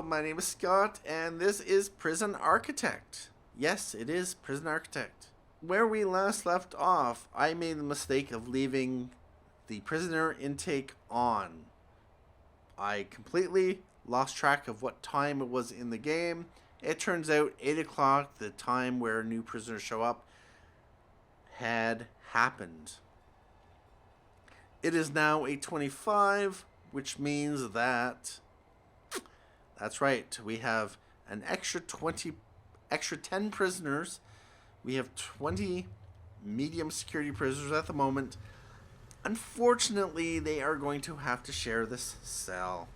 Hello, my name is Scott, and this is Prison Architect. Yes, it is Prison Architect. Where we last left off, I made the mistake of leaving the prisoner intake on. I completely lost track of what time it was in the game. It turns out 8 o'clock, the time where new prisoners show up, had happened. It is now 8:25, which means that's right, we have an extra 10 prisoners. We have 20 medium security prisoners at the moment. Unfortunately, they are going to have to share this cell.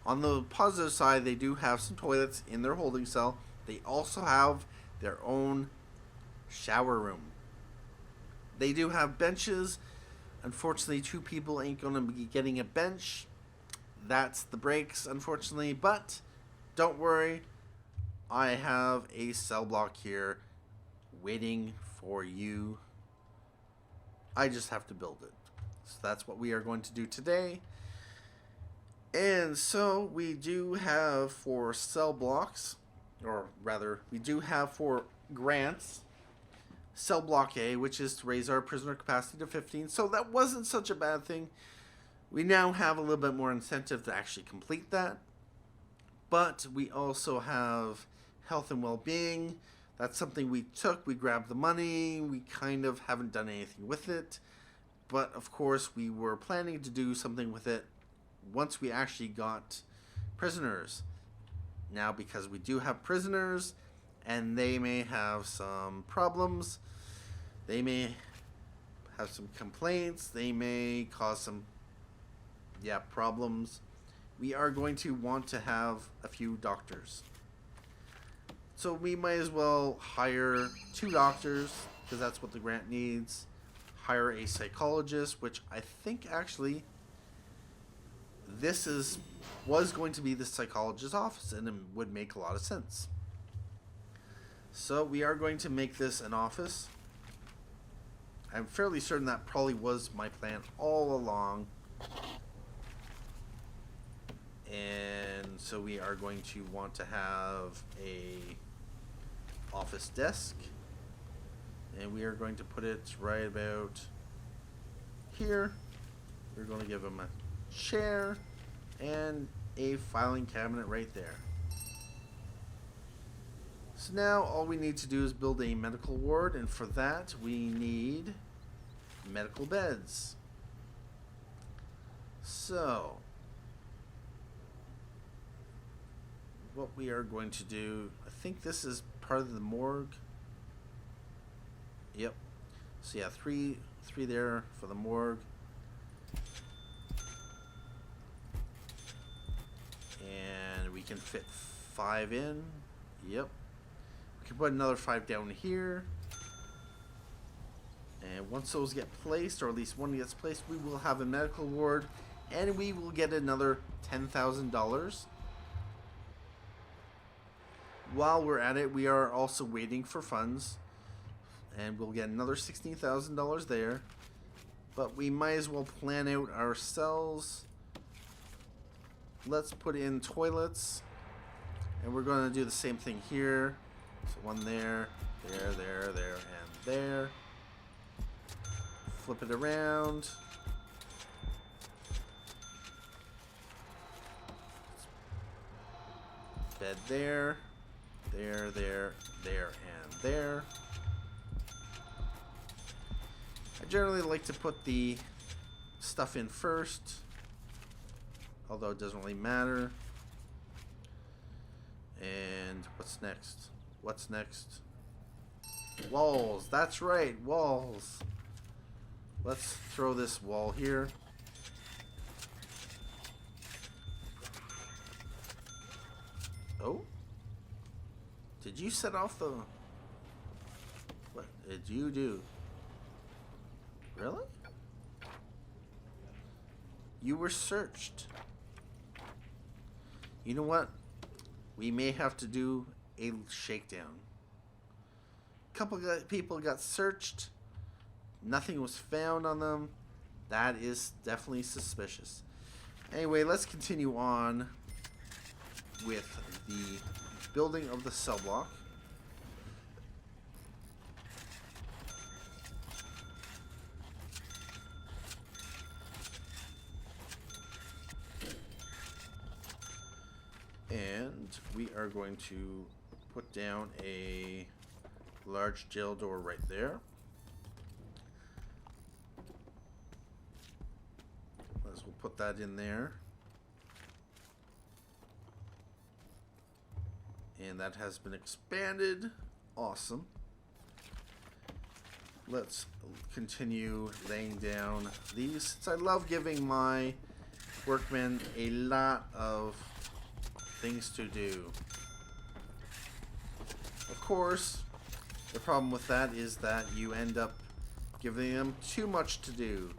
On the positive side, they do have some toilets in their holding cell. They also have their own shower room. They do have benches. Unfortunately, 2 people ain't going to be getting a bench. That's the breaks, unfortunately. But don't worry. I have a cell block here waiting for you. I just have to build it. So that's what we are going to do today. And so we do have 4 cell blocks, or rather, we do have 4 grants. Cell block A, which is to raise our prisoner capacity to 15. So that wasn't such a bad thing. We now have a little bit more incentive to actually complete that. But we also have health and well-being. That's something we took. We grabbed the money. We kind of haven't done anything with it. But of course, we were planning to do something with it once we actually got prisoners. Now, because we do have prisoners, and they may have some problems, they may have some complaints, they may cause some problems, we are going to want to have a few doctors. So we might as well hire 2 doctors, because that's what the grant needs. Hire a psychologist, which I think actually was going to be the psychologist's office, and it would make a lot of sense. So we are going to make this an office. I'm fairly certain that probably was my plan all along. And so we are going to want to have a office desk. And we are going to put it right about here. We're going to give him a chair and a filing cabinet right there. So now all we need to do is build a medical ward, and for that we need medical beds. So what we are going to do, I think this is part of the morgue. Yep. So yeah, three there for the morgue. And we can fit 5 in. Yep. We can put another 5 down here. And once those get placed, or at least one gets placed, we will have a medical ward, and we will get another $10,000. While we're at it, we are also waiting for funds, and we'll get another $16,000 there. But we might as well plan out our cells. Let's put in toilets, and we're going to do the same thing here. So one there, and there. Flip it around. Bed there, and there. I generally like to put the stuff in first, although it doesn't really matter. And what's next? Walls. That's right, walls. Let's throw this wall here. Oh? Did you set off the... What did you do? Really? You were searched. You know what? We may have to do a shakedown. A couple of people got searched. Nothing was found on them. That is definitely suspicious. Anyway, let's continue on. with the building of the cell block. And we are going to put down a large jail door right there. Let's we'll put that in there. And that has been expanded. Awesome. Let's continue laying down these. Since I love giving my workmen a lot of things to do. Of course, the problem with that is that you end up giving them too much to do.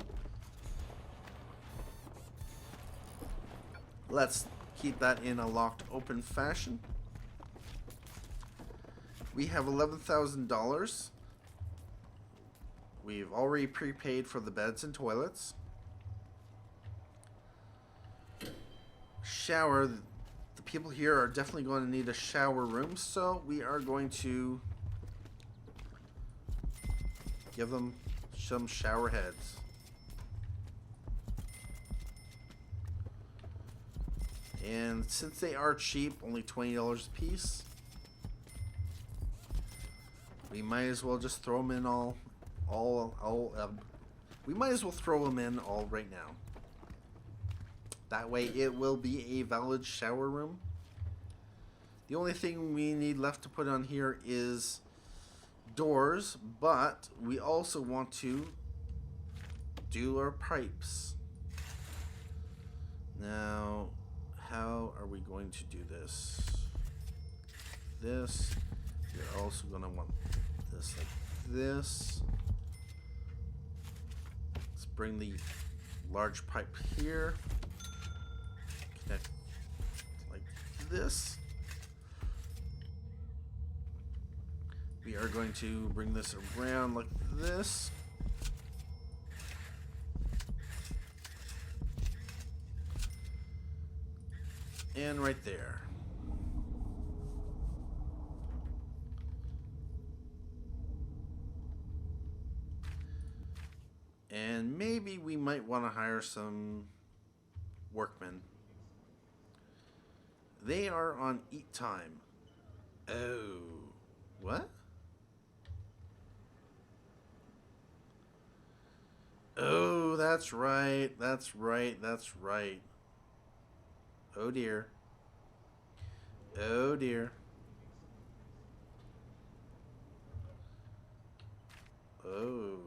Let's keep that in a locked open fashion. We have $11,000. We've already prepaid for the beds and toilets. Shower. The people here are definitely going to need a shower room, so we are going to give them some shower heads. And since they are cheap, only $20 a piece, we might as well just throw them in we might as well throw them in all right now. That way it will be a valid shower room. The only thing we need left to put on here is doors, but we also want to do our pipes. Now, how are we going to do this? This, you're also going to want this like this. Let's bring the large pipe here. Connect like this. We are going to bring this around like this. And right there. And maybe we might want to hire some workmen. They are on eat time. Oh, what? Oh, that's right. That's right. That's right. Oh dear. Oh dear. Oh.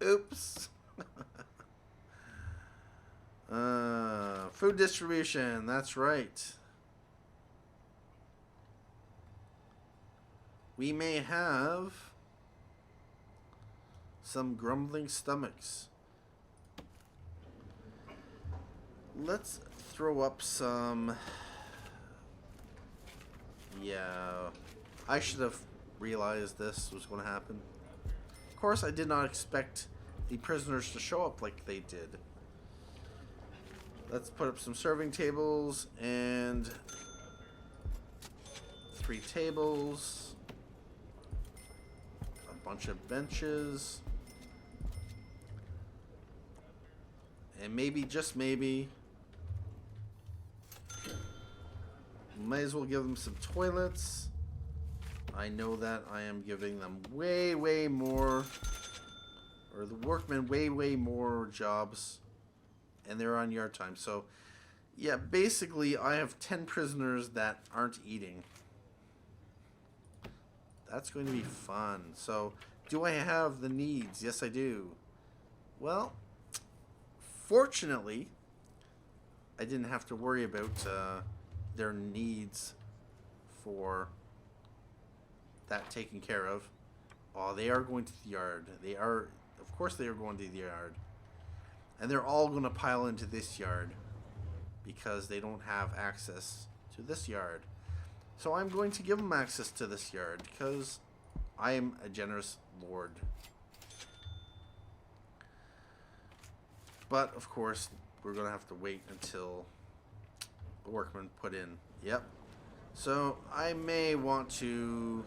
Oops. Food distribution. That's right. We may have some grumbling stomachs. Let's throw up some. Yeah, I should have realized this was going to happen. Of course, I did not expect the prisoners to show up like they did. Let's put up some serving tables and 3 tables, a bunch of benches, and maybe, just maybe, might as well give them some toilets. I know that I am giving them way, way more, or the workmen way more jobs, and they're on yard time. So, yeah, basically I have 10 prisoners that aren't eating. That's going to be fun. So, do I have the needs? Yes, I do. Well, fortunately, I didn't have to worry about their needs for that taken care of. Oh, they are going to the yard. They are, of course they are going to the yard. And they're all going to pile into this yard because they don't have access to this yard. So I'm going to give them access to this yard because I am a generous lord. But, of course, we're going to have to wait until workmen put in. Yep. So I may want to...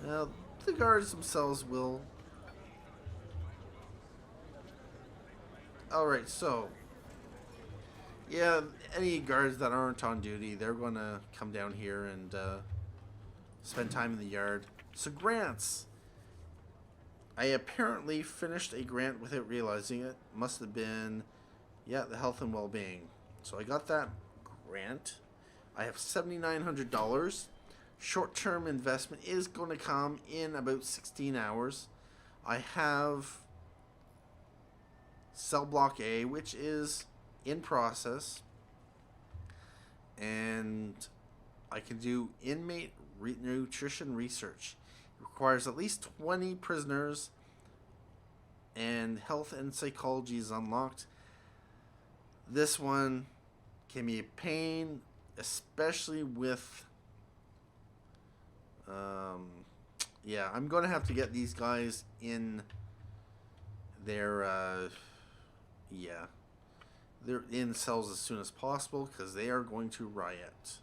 Well, the guards themselves will... Alright, so... Yeah, any guards that aren't on duty, they're going to come down here and spend time in the yard. So grants. I apparently finished a grant without realizing it. Must have been, yeah, the health and well-being. So I got that grant. I have $7,900. Short-term investment is going to come in about 16 hours. I have cell block A, which is in process. And I can do Inmate Nutrition Research. It requires at least 20 prisoners, and health and psychology is unlocked. This one can be a pain, especially with... yeah, I'm going to have to get these guys in their... yeah. They're in cells as soon as possible because they are going to riot.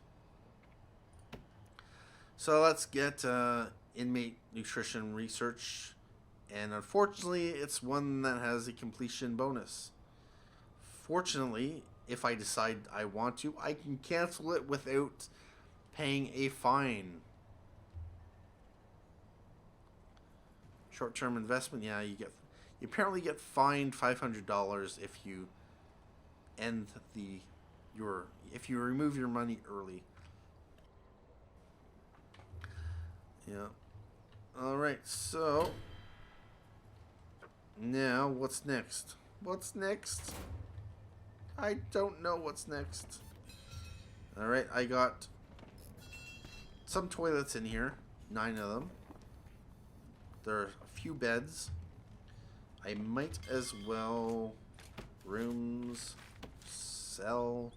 So let's get Inmate Nutrition Research. And unfortunately, it's one that has a completion bonus. Fortunately, if I decide I want to, I can cancel it without paying a fine. Short-term investment, yeah, you apparently get fined $500 if you end if you remove your money early. Yeah. Alright, so now what's next? What's next? I don't know what's next. Alright, I got some toilets in here. 9 of them. There are a few beds. I might as well... Rooms... Cell...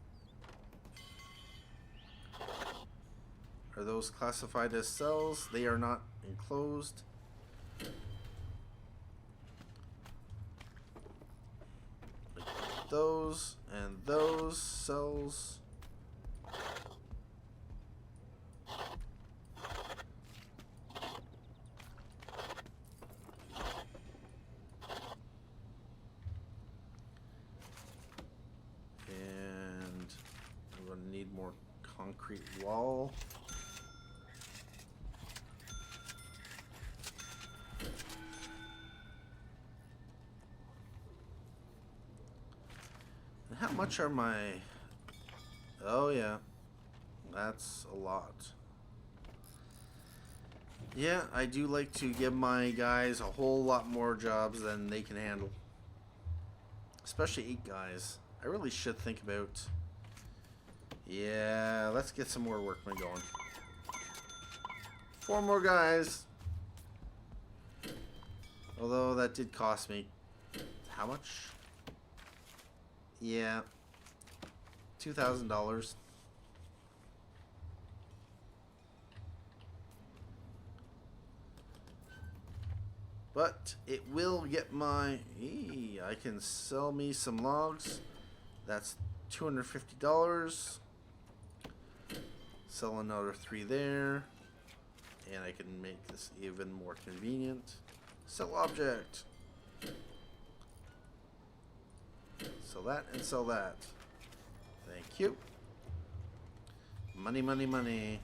Are those classified as cells? They are not enclosed. Like those and those cells. And I'm going to need more concrete wall. How much are my... Oh, yeah. That's a lot. Yeah, I do like to give my guys a whole lot more jobs than they can handle. Especially 8 guys. I really should think about... Yeah, let's get some more workmen going. 4 more guys. Although that did cost me... How much? Yeah, $2,000. But it will get my... I can sell me some logs. That's $250. Sell another 3 there. And I can make this even more convenient. Sell object. Sell that and sell that. Thank you. Money, money, money.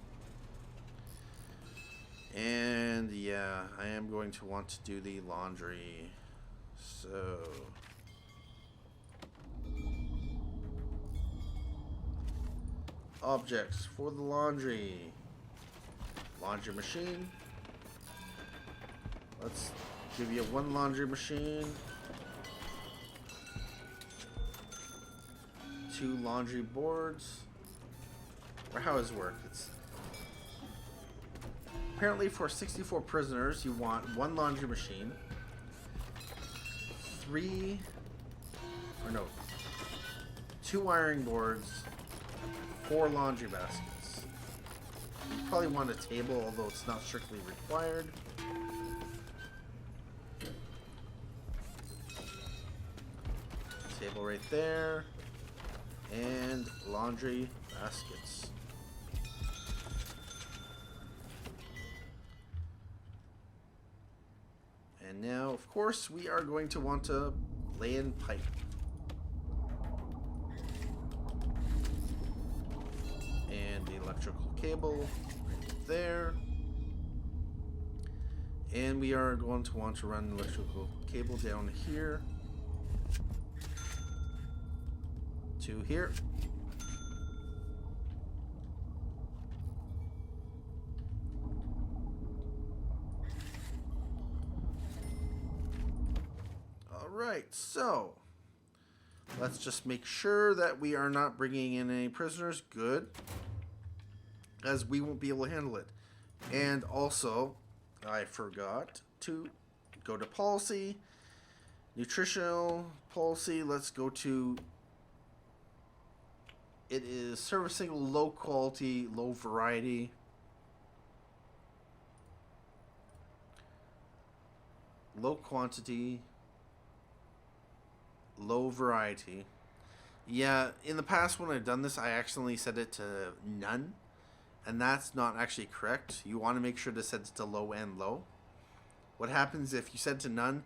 And yeah, I am going to want to do the laundry. So... Objects for the laundry. Laundry machine. Let's give you 1 laundry machine. 2 laundry boards. Or how does it work? It's apparently for 64 prisoners you want 1 laundry machine, 2 ironing boards, 4 laundry baskets. You probably want a table, although it's not strictly required. Table right there. And laundry baskets. And now, of course, we are going to want to lay in pipe. And the electrical cable right there. And we are going to want to run electrical cable down here to here. Alright, so let's just make sure that we are not bringing in any prisoners. Good. As we won't be able to handle it. And also, I forgot to go to policy, nutritional policy. Let's go to, it is servicing low quality, low variety. Low quantity, low variety. Yeah, in the past when I've done this, I accidentally set it to none. And that's not actually correct. You want to make sure to set it to low and low. What happens if you set it to none,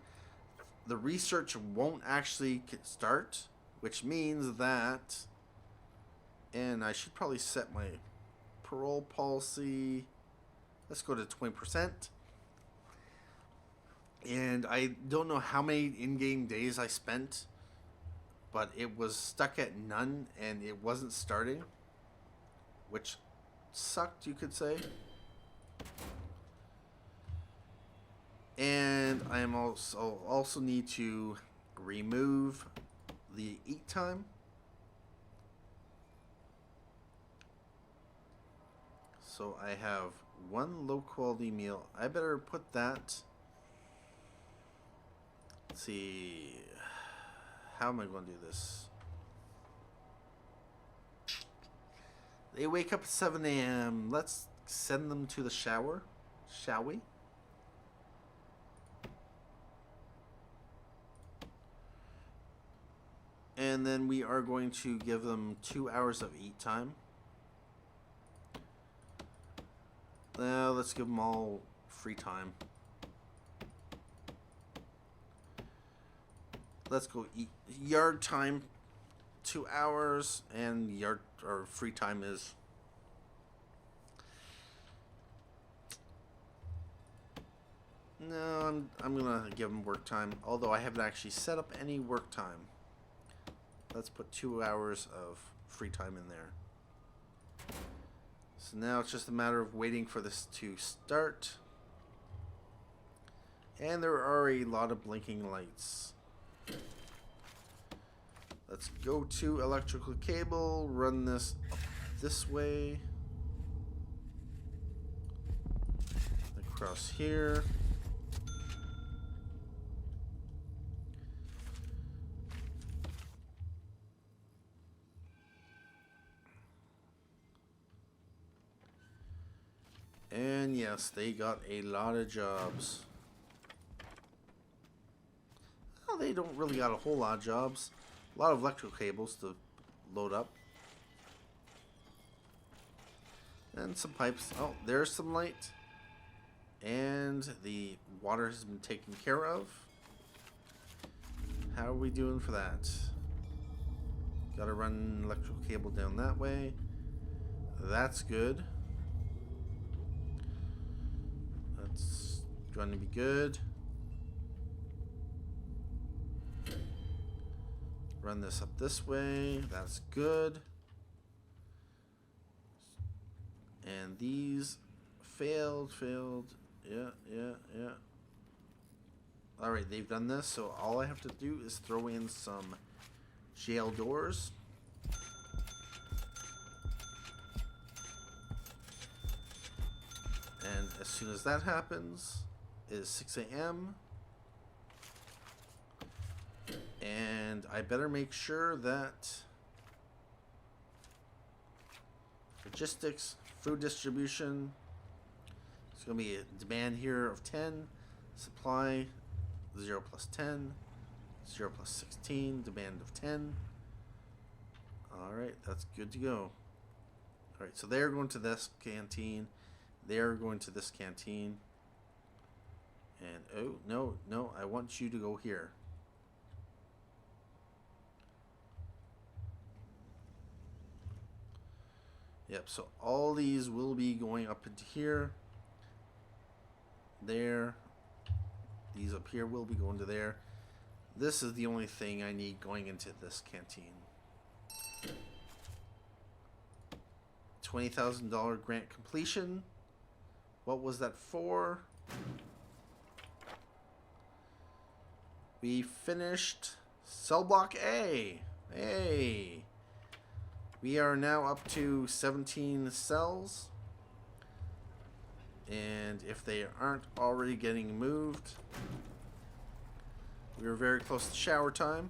the research won't actually start, which means that, and I should probably set my parole policy, let's go to 20%. And I don't know how many in-game days I spent, but it was stuck at none and it wasn't starting, which sucked, you could say. And I am also need to remove the eat time. So I have one low quality meal. I better put that. Let's see. How am I going to do this? They wake up at 7 a.m. Let's send them to the shower, shall we? And then we are going to give them 2 hours of eat time. Let's give them all free time. Let's go eat. Yard time, 2 hours, and yard or free time is no. I'm gonna give them work time, although I haven't actually set up any work time. Let's put 2 hours of free time in there. So now it's just a matter of waiting for this to start. And there are a lot of blinking lights. Let's go to electrical cable, run this up this way. Across here. And yes, they got a lot of jobs. Well, they don't really got a whole lot of jobs. A lot of electrical cables to load up. And some pipes. Oh, there's some light. And the water has been taken care of. How are we doing for that? Gotta run electrical cable down that way. That's good. That's going to be good. Run this up this way. That's good. And these failed. Yeah. Alright, they've done this, so all I have to do is throw in some jail doors. And as soon as that happens, it is 6 a.m. And I better make sure that logistics, food distribution, it's going to be a demand here of 10, supply 0 plus 10, 0 plus 16, demand of 10. All right, that's good to go. All right, so they're going to this canteen. They're going to this canteen. And, oh, no, no, I want you to go here. Yep, so all these will be going up into here. There. These up here will be going to there. This is the only thing I need going into this canteen. $20,000 grant completion. What was that for? We finished cell block A. Hey. We are now up to 17 cells. And if they aren't already getting moved, we are very close to shower time.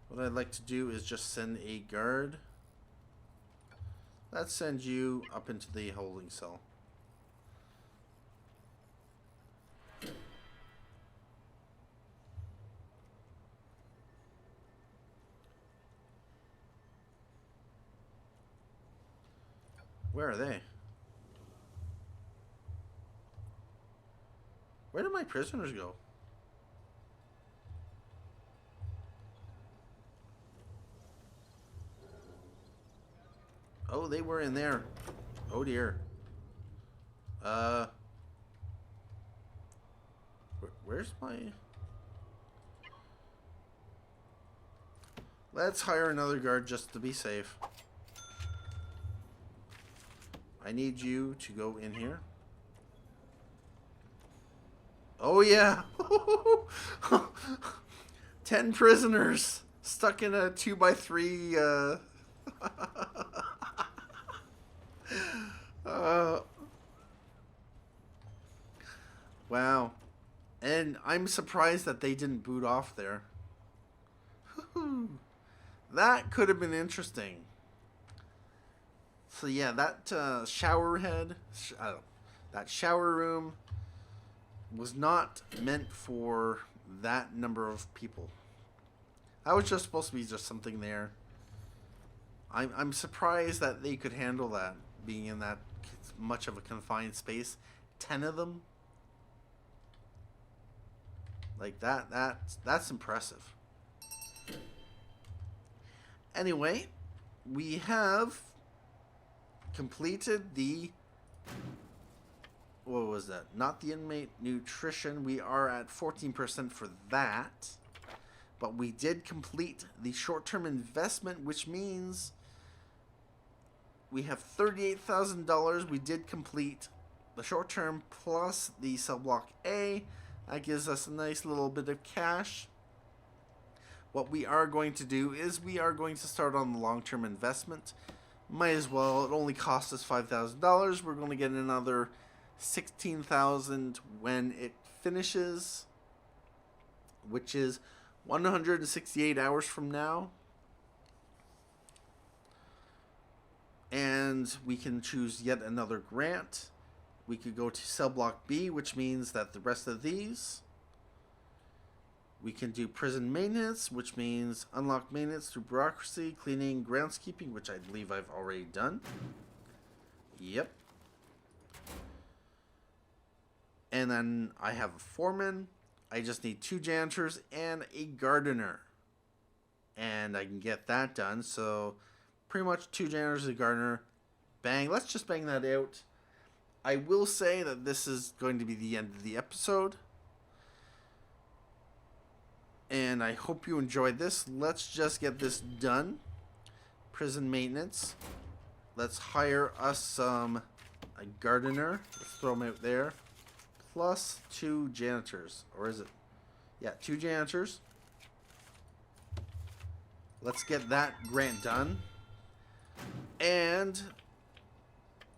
What I'd like to do is just send a guard. Let's send you up into the holding cell. Where are they? Where did my prisoners go? Oh, they were in there. Oh dear. Where's my... Let's hire another guard just to be safe. I need you to go in here. Oh yeah. 10 prisoners stuck in a 2x3 wow. And I'm surprised that they didn't boot off there. That could have been interesting. So yeah, that shower head, that shower room was not meant for that number of people. That was just supposed to be just something there. I'm surprised that they could handle that, being in that much of a confined space. 10 of them. Like that's impressive. Anyway, we have completed the, what was that? Not the inmate nutrition. We are at 14% for that. But we did complete the short-term investment, which means we have $38,000. We did complete the short-term plus the cell block A. That gives us a nice little bit of cash. What we are going to do is we are going to start on the long-term investment. Might as well. It only cost us $5,000. We're going to get another $16,000 when it finishes, which is 168 hours from now. And we can choose yet another grant. We could go to cell block B, which means that the rest of these, we can do prison maintenance, which means unlock maintenance through bureaucracy, cleaning, groundskeeping, which I believe I've already done. Yep. And then I have a foreman. I just need 2 janitors and a gardener. And I can get that done. So pretty much 2 janitors and a gardener. Bang. Let's just bang that out. I will say that this is going to be the end of the episode. And I hope you enjoyed this. Let's just get this done. Prison maintenance. Let's hire us a gardener. Let's throw him out there. Plus 2 janitors. Or is it? Yeah, 2 janitors. Let's get that grant done. And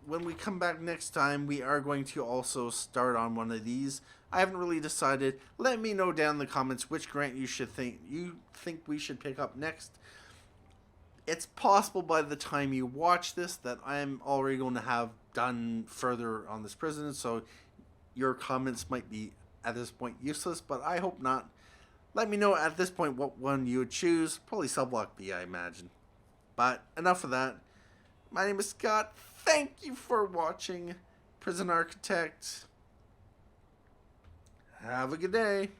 when we come back next time, we are going to also start on one of these. I haven't really decided. Let me know down in the comments which grant you think we should pick up next. It's possible by the time you watch this that I'm already going to have done further on this prison, so your comments might be at this point useless, but I hope not. Let me know at this point what one you would choose. Probably cell block B, I imagine. But enough of that. My name is Scott. Thank you for watching Prison Architect. Have a good day.